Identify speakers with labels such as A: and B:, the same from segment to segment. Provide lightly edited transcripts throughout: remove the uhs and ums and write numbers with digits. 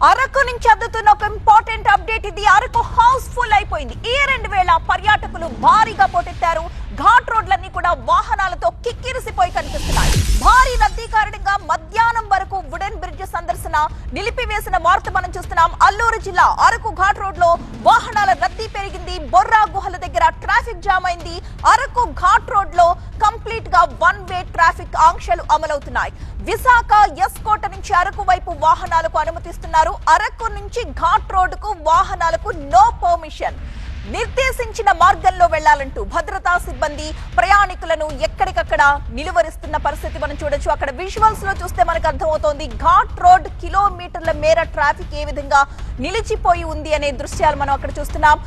A: అరకు నుంచి అందుతున్న ఒక ఇంపార్టెంట్ అప్డేట్ ఇది. అరకు హౌస్ ఫుల్ అయిపోయింది. ఈ 2000 పర్యాటకులు భారీగా పోటెత్తారు. ఘాట్ రోడ్లన్నీ కూడా వాహనాలతో కిక్కిరిసిపోయి కనిపిస్తున్నాయి. భారీ రద్దీ కారణంగా మధ్యాహ్నం వరకు వుడెన్ బ్రిడ్జ్ సందర్శన నిలిపివేసిన వార్త మనం చూస్తున్నాం. అల్లూరు జిల్లా అరకు ఘాట్ రోడ్ లో వాహనాల రద్దీ పెరిగింది. బొర్రా గుహల దగ్గర ట్రాఫిక్ జామ్ అయింది. అరకు ఘాట్ రోడ్ లో కంప్లీట్ గా వన్ వే ట్రాఫిక్ ఆంక్షలు అమలవుతున్నాయి. విశాఖ ఎస్కోట నుంచి అరకు వైపు వాహనాలకు అనుమతిస్తున్నారు. అరకు నుంచి ఘాట్ రోడ్డుకు వాహనాలకు నో పర్మిషన్. నిర్దేశించిన మార్గంలో వెళ్లాలంటూ భద్రతా సిబ్బంది ప్రయాణికులను ఎక్కడికక్కడ నిలువరిస్తున్న పరిస్థితి మనం చూడొచ్చు. అక్కడ విజువల్స్ లో చూస్తే మనకు అర్థమవుతోంది ఘాట్ రోడ్ కిలోమీటర్ల మేర ట్రాఫిక్ ఏ విధంగా నిలిచిపోయి ఉంది అనే దృశ్యాలు మనం అక్కడ చూస్తున్నాం.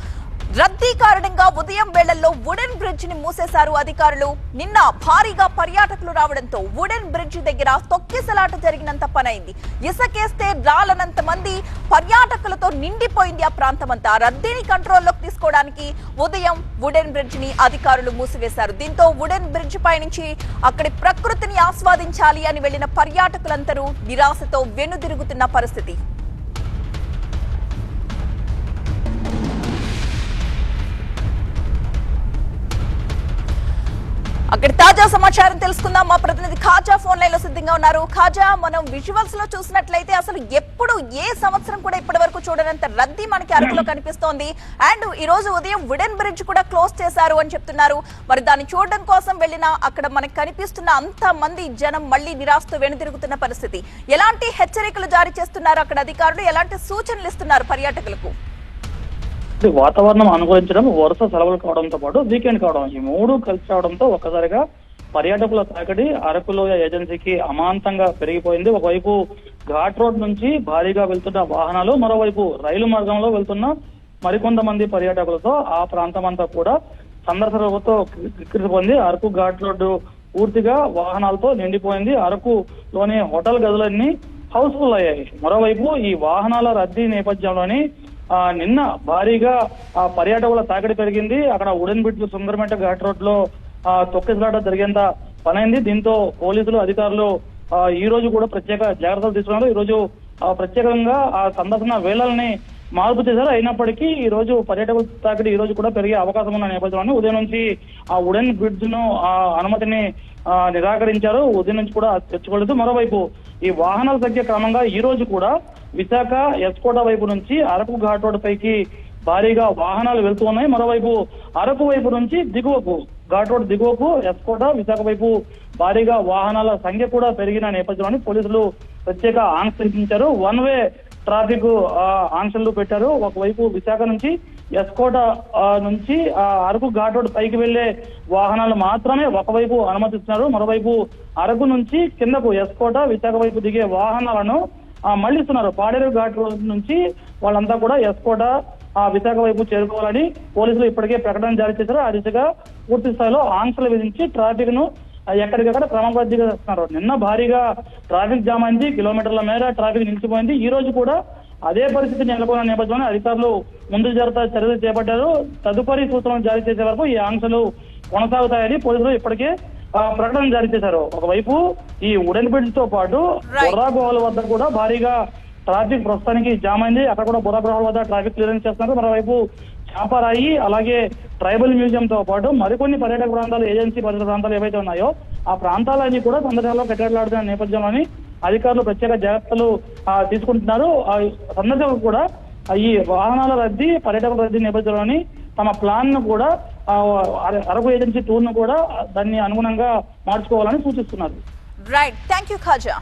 A: రద్దీ కారణంగా ఉదయం వేళల్లో వుడెన్ బ్రిడ్జ్ ని మూసేశారు అధికారులు. నిన్న భారీగా పర్యాటకులు రావడంతో వుడెన్ బ్రిడ్జ్ దగ్గర తొక్కిసలాట జరిగినంత పనైంది. ఇసుకేస్తే రాలనంత మంది పర్యాటకులతో నిండిపోయింది ఆ ప్రాంతమంతా. రద్దీని కంట్రోల్లోకి తీసుకోవడానికి ఉదయం వుడెన్ బ్రిడ్జ్ ని అధికారులు మూసివేశారు. దీంతో వుడెన్ బ్రిడ్జ్ పై నుంచి అక్కడి ప్రకృతిని ఆస్వాదించాలి అని వెళ్లిన పర్యాటకులందరూ నిరాశతో వెనుదిరుగుతున్న పరిస్థితి. అక్కడ తాజా సమాచారం తెలుసుకుందాం. మా ప్రతినిధి ఖాజా ఫోన్ లైన్ లో సిద్ధంగా ఉన్నారు. ఖాజా, మనం విజువల్స్ లో చూసినట్లయితే అసలు ఎప్పుడు ఏ సంవత్సరం కూడా ఇప్పటి వరకు చూడనంత రద్దీ మనకి అరకులో కనిపిస్తోంది. అండ్ ఈ రోజు ఉదయం వుడెన్ బ్రిడ్జ్ కూడా క్లోజ్ చేశారు అని చెప్తున్నారు. మరి దాన్ని చూడడం కోసం వెళ్ళిన అక్కడ మనకు కనిపిస్తున్న అంత మంది జనం మళ్లీ నిరాశతో వెనుదిరుగుతున్న పరిస్థితి. ఎలాంటి హెచ్చరికలు జారీ చేస్తున్నారు అక్కడ అధికారులు? ఎలాంటి సూచనలు ఇస్తున్నారు పర్యాటకులకు?
B: వాతావరణం అనుకూలించడం, వరుస సెలవులు కావడంతో పాటు వీకెండ్ కావడం, ఈ మూడు కలిసి రావడంతో ఒక్కసారిగా పర్యాటకుల తాకిడి అరకులోయ ఏజెన్సీకి అమాంతంగా పెరిగిపోయింది. ఒకవైపు ఘాట్ రోడ్ నుంచి భారీగా వెళ్తున్న వాహనాలు, మరోవైపు రైలు మార్గంలో వెళ్తున్న మరికొంతమంది పర్యాటకులతో ఆ ప్రాంతం అంతా కూడా సందర్శకులతో కిక్కిరిసిపోయింది. అరకు ఘాట్ రోడ్డు పూర్తిగా వాహనాలతో నిండిపోయింది. అరకులోని హోటల్ గదులన్నీ హౌస్ఫుల్ అయ్యాయి. మరోవైపు ఈ వాహనాల రద్దీ నేపథ్యంలోని నిన్న భారీగా పర్యాటకుల తాకిడి పెరిగింది. అక్కడ వుడెన్ బ్రిడ్జ్ సుందరమెట ఘాట్ రోడ్ లో తొక్కిసలాట జరిగేంత పనైంది. దీంతో పోలీసులు అధికారులు ఈ రోజు కూడా ప్రత్యేక జాగ్రత్తలు తీసుకున్నారు. ఈ రోజు ప్రత్యేకంగా ఆ సందర్శన వేళల్ని మార్పు చేశారు. అయినప్పటికీ ఈ రోజు పర్యాటకుల తాకిడి ఈ రోజు కూడా పెరిగే అవకాశం ఉన్న నేపథ్యంలో ఉదయం నుంచి ఆ వుడెన్ బ్రిడ్జ్ ను అనుమతిని నిరాకరించారు. ఉదయం నుంచి కూడా తెచ్చుకోలేదు. మరోవైపు ఈ వాహనాల సంఖ్య క్రమంగా ఈ రోజు కూడా విశాఖ ఎస్కోట వైపు నుంచి అరకు ఘాట్ రోడ్ పైకి భారీగా వాహనాలు వెళ్తూ ఉన్నాయి. మరోవైపు అరకు వైపు నుంచి దిగువకు ఘాట్ రోడ్ దిగువకు ఎస్కోట విశాఖ వైపు భారీగా వాహనాల సంఖ్య కూడా పెరిగిన నేపథ్యంలోని పోలీసులు ప్రత్యేక ఆంక్షలు విధించారు. వన్ వే ట్రాఫిక్ ఆంక్షలు పెట్టారు. ఒకవైపు విశాఖ నుంచి ఎస్కోట నుంచి అరకు ఘాట్ రోడ్ పైకి వెళ్లే వాహనాలు మాత్రమే ఒకవైపు అనుమతిస్తున్నారు. మరోవైపు అరకు నుంచి కిందకు ఎస్కోట విశాఖ వైపు దిగే వాహనాలను మళ్లిస్తున్నారు. పాడేరు ఘాట్ రోడ్ నుంచి వాళ్ళంతా కూడా ఎస్కోట విశాఖ వైపు చేరుకోవాలని పోలీసులు ఇప్పటికే ప్రకటన జారీ చేశారు. ఆ దిశగా పూర్తి స్థాయిలో ఆంక్షలు విధించి ట్రాఫిక్ ను ఎక్కడికక్కడ క్రమబద్ధంగా చేస్తున్నారు. నిన్న భారీగా ట్రాఫిక్ జామ్ అయింది. కిలోమీటర్ల మేర ట్రాఫిక్ నిలిచిపోయింది. ఈ రోజు కూడా అదే పరిస్థితి నెలకొన్న నేపథ్యంలో అధికారులు ముందు జాగ్రత్త చర్యలు చేపట్టారు. తదుపరి సూచనలు జారీ చేసే వరకు ఈ ఆంక్షలు కొనసాగుతాయని పోలీసులు ఇప్పటికే ప్రకటన జారీ చేశారు. ఒకవైపు ఈ వుడెన్ బ్రిడ్జ్ తో పాటు బొర్రా గుహల వద్ద కూడా భారీగా ట్రాఫిక్ ప్రస్తుతానికి జామ్ అయింది. అక్కడ కూడా బొర్రా గుహల వద్ద ట్రాఫిక్ క్లియరెన్స్ చేస్తున్నారు. మరోవైపు చాపరాయి, అలాగే ట్రైబల్ మ్యూజియం తో పాటు మరికొన్ని పర్యాటక ప్రాంతాలు, ఏజెన్సీ పరిసర ప్రాంతాలు ఏవైతే ఉన్నాయో ఆ ప్రాంతాలన్నీ కూడా సందర్శనలో కట్టడాడుతున్న నేపథ్యంలోని అధికారులు ప్రత్యేక జాగ్రత్తలు తీసుకుంటున్నారు. సందర్శకులు కూడా ఈ వాహనాల రద్దీ, పర్యాటక రద్దీ నేపథ్యంలోని తమ ప్లాన్ ను కూడా అరకు ఏజెన్సీ టూర్ ను కూడా దాన్ని అనుగుణంగా మార్చుకోవాలని సూచిస్తున్నారు.
A: Right, thank you Khaja.